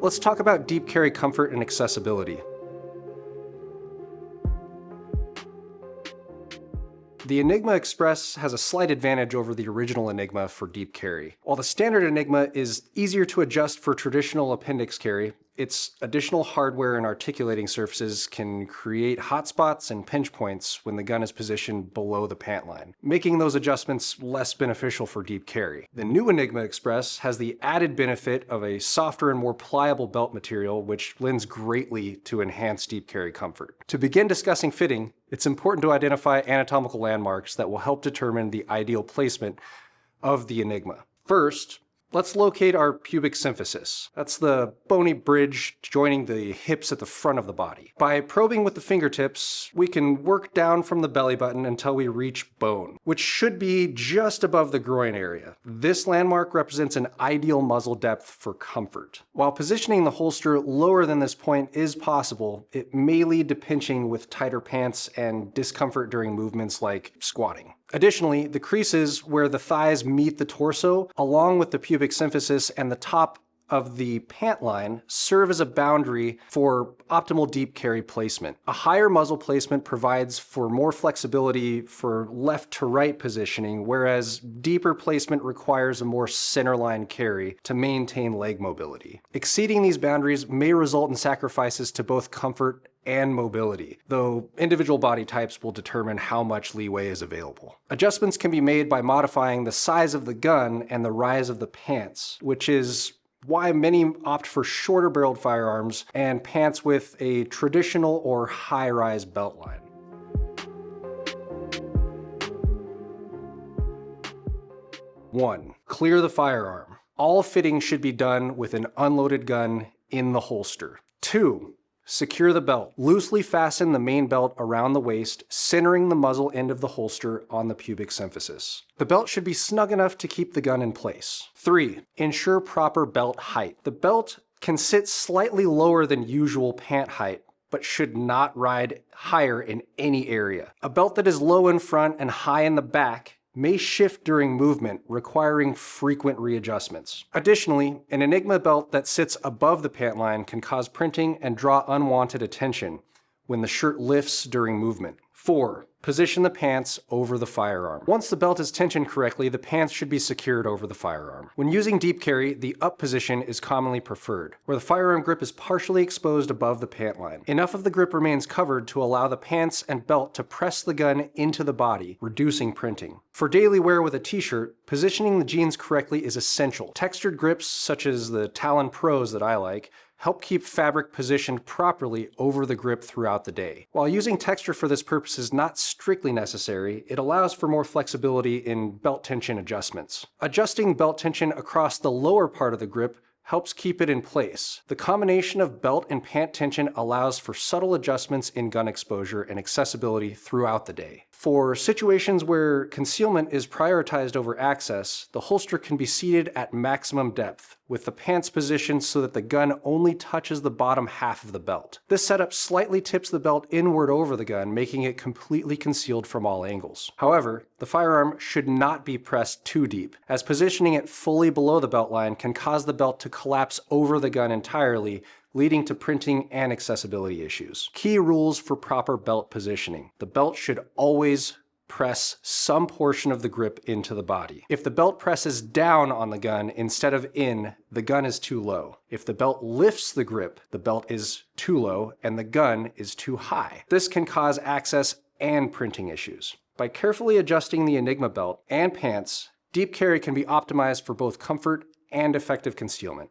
let's talk about deep carry comfort and accessibility. The Enigma Express has a slight advantage over the original Enigma for deep carry. While the standard Enigma is easier to adjust for traditional appendix carry, its additional hardware and articulating surfaces can create hotspots and pinch points when the gun is positioned below the pant line, making those adjustments less beneficial for deep carry. The new Enigma Express has the added benefit of a softer and more pliable belt material, which lends greatly to enhanced deep carry comfort. To begin discussing fitting, it's important to identify anatomical landmarks that will help determine the ideal placement of the Enigma. First, let's locate our pubic symphysis. That's the bony bridge joining the hips at the front of the body. By probing with the fingertips, we can work down from the belly button until we reach bone, which should be just above the groin area. This landmark represents an ideal muzzle depth for comfort. While positioning the holster lower than this point is possible, it may lead to pinching with tighter pants and discomfort during movements like squatting. Additionally, the creases where the thighs meet the torso, along with the pubic symphysis and the top of the pant line, serve as a boundary for optimal deep carry placement. A higher muzzle placement provides for more flexibility for left to right positioning, whereas deeper placement requires a more centerline carry to maintain leg mobility. Exceeding these boundaries may result in sacrifices to both comfort and mobility, though individual body types will determine how much leeway is available. Adjustments can be made by modifying the size of the gun and the rise of the pants, which is why many opt for shorter barreled firearms and pants with a traditional or high-rise belt line. One, clear the firearm. All fitting should be done with an unloaded gun in the holster. Two, secure the belt. Loosely fasten the main belt around the waist, centering the muzzle end of the holster on the pubic symphysis. The belt should be snug enough to keep the gun in place. 3. Ensure proper belt height. The belt can sit slightly lower than usual pant height, but should not ride higher in any area. A belt that is low in front and high in the back may shift during movement, requiring frequent readjustments. Additionally, an Enigma belt that sits above the pant line can cause printing and draw unwanted attention when the shirt lifts during movement. 4. Position the pants over the firearm. Once the belt is tensioned correctly, the pants should be secured over the firearm. When using deep carry, the up position is commonly preferred, where the firearm grip is partially exposed above the pant line. Enough of the grip remains covered to allow the pants and belt to press the gun into the body, reducing printing. For daily wear with a t-shirt, positioning the jeans correctly is essential. Textured grips, such as the Talon Pros that I like, help keep fabric positioned properly over the grip throughout the day. While using texture for this purpose is not strictly necessary, it allows for more flexibility in belt tension adjustments. Adjusting belt tension across the lower part of the grip helps keep it in place. The combination of belt and pant tension allows for subtle adjustments in gun exposure and accessibility throughout the day. For situations where concealment is prioritized over access, the holster can be seated at maximum depth, with the pants positioned so that the gun only touches the bottom half of the belt. This setup slightly tips the belt inward over the gun, making it completely concealed from all angles. However, the firearm should not be pressed too deep, as positioning it fully below the belt line can cause the belt to collapse over the gun entirely, leading to printing and accessibility issues. Key rules for proper belt positioning. The belt should always press some portion of the grip into the body. If the belt presses down on the gun instead of in, the gun is too low. If the belt lifts the grip, the belt is too low and the gun is too high. This can cause access and printing issues. By carefully adjusting the Enigma belt and pants, deep carry can be optimized for both comfort and effective concealment.